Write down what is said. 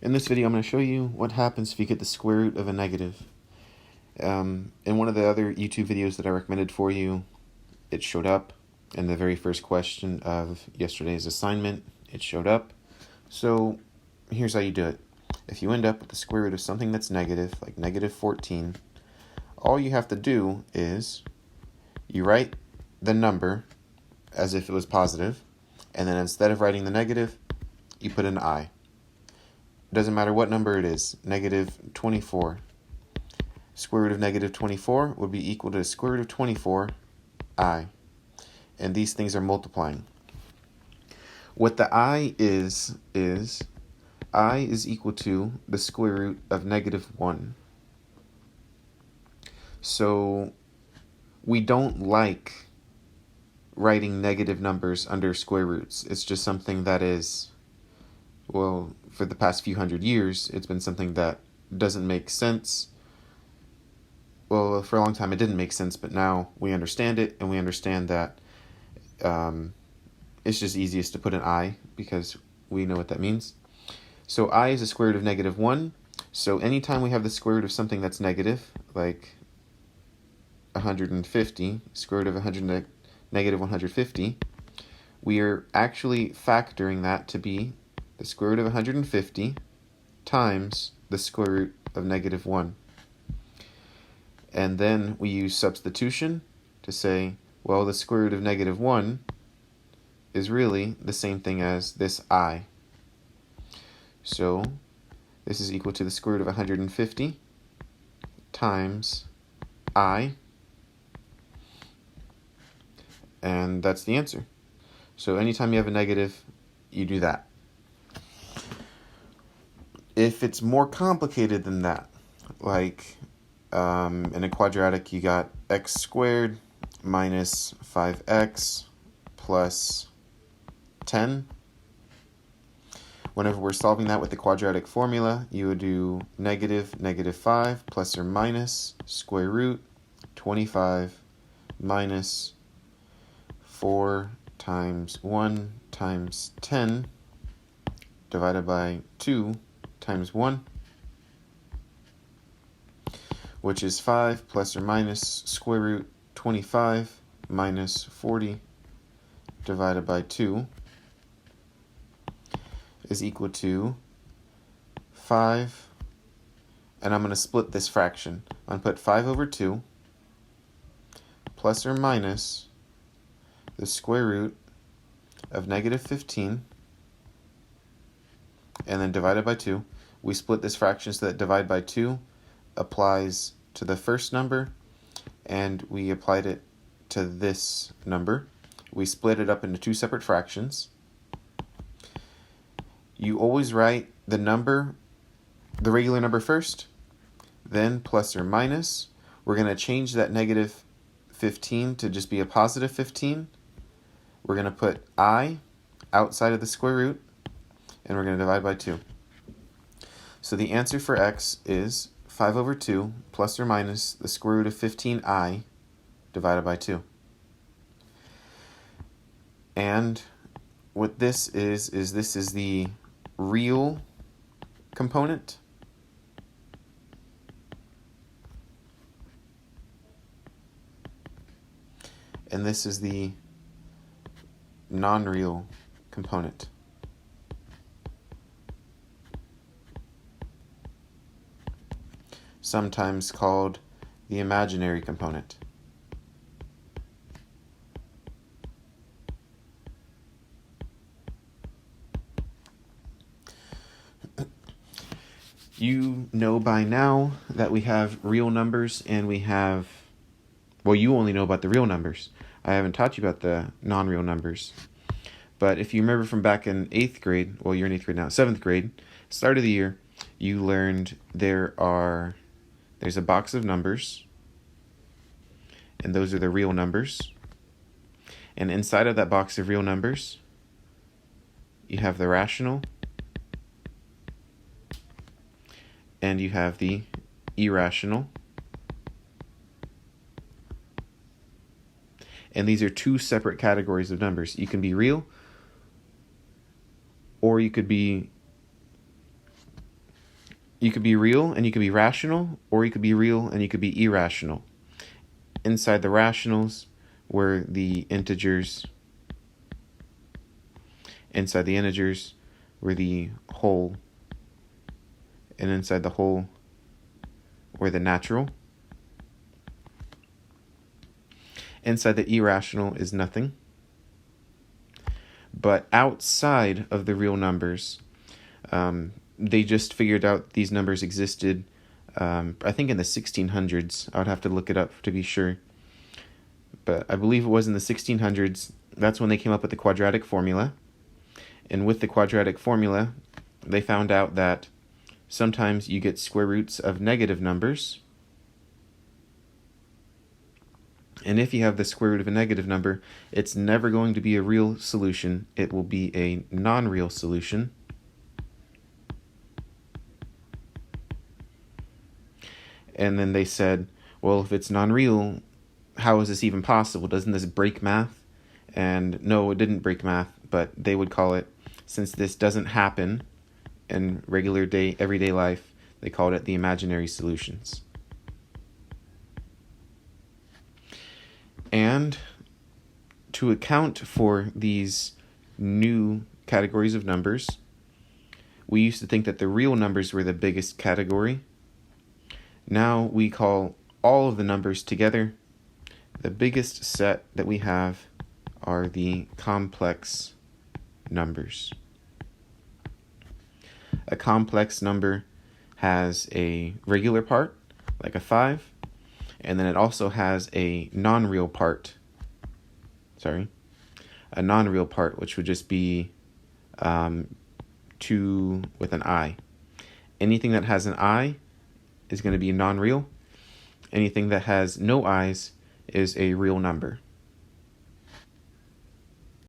In this video, I'm going to show you what happens if you get the square root of a negative. In one of the other YouTube videos that I recommended for you, it showed up. In the very first question of yesterday's assignment, it showed up. So here's how you do it. If you end up with the square root of something that's negative, like negative 14, all you have to do is you write the number as if it was positive, and then instead of writing the negative, you put an I. It doesn't matter what number it is, negative 24. Square root of negative 24 would be equal to the square root of 24, I. And these things are multiplying. What the I is I is equal to the square root of negative 1. So we don't like writing negative numbers under square roots. It's just something that is, well, for the past few hundred years, it's been something that doesn't make sense. Well, for a long time it didn't make sense, but now we understand it, and we understand that it's just easiest to put an I because we know what that means. So I is the square root of negative 1. So anytime we have the square root of something that's negative, like 150, square root of negative 150, we are actually factoring that to be the square root of 150 times the square root of negative 1. And then we use substitution to say, well, the square root of negative 1 is really the same thing as this I. So this is equal to the square root of 150 times I. And that's the answer. So anytime you have a negative, you do that. If it's more complicated than that, like in a quadratic, you got x squared minus 5x plus 10. Whenever we're solving that with the quadratic formula, you would do negative 5 plus or minus square root 25 minus 4 times 1 times 10 divided by 2 times 1, which is 5 plus or minus square root 25 minus 40 divided by 2 is equal to 5, and I'm going to split this fraction. I'm going to put 5 over 2 plus or minus the square root of negative 15, and then divided by 2. We split this fraction so that divide by 2 applies to the first number, and we applied it to this number. We split it up into two separate fractions. You always write the number, the regular number first, then plus or minus. We're going to change that negative 15 to just be a positive 15. We're going to put I outside of the square root, and we're going to divide by 2. So the answer for x is 5 over 2 plus or minus the square root of 15i divided by 2. And what this is this is the real component. And this is the non-real component. Sometimes called the imaginary component. You know by now that we have real numbers and we have, well, you only know about the real numbers. I haven't taught you about the non-real numbers. But if you remember from back in 8th grade, well, you're in 8th grade now, 7th grade, start of the year, you learned there's a box of numbers, and those are the real numbers. And inside of that box of real numbers, you have the rational, and you have the irrational. And these are two separate categories of numbers. You can be real, or you could be You could be real and you could be rational, or you could be real and you could be irrational. Inside the rationals were the integers. Inside the integers were the whole. And inside the whole were the natural. Inside the irrational is nothing. But outside of the real numbers, they just figured out these numbers existed, I think in the 1600s. I would have to look it up to be sure. But I believe it was in the 1600s. That's when they came up with the quadratic formula. And with the quadratic formula, they found out that sometimes you get square roots of negative numbers. And if you have the square root of a negative number, it's never going to be a real solution. It will be a non-real solution. And then they said, well, if it's non-real, how is this even possible? Doesn't this break math? And no, it didn't break math, but they would call it, since this doesn't happen in everyday life, they called it the imaginary solutions. And to account for these new categories of numbers, we used to think that the real numbers were the biggest category. Now we call all of the numbers together. The biggest set that we have are the complex numbers. A complex number has a regular part, like a 5, and then it also has a non-real part. A non-real part, which would just be 2 with an I. Anything that has an I is going to be non-real. Anything that has no i's is a real number.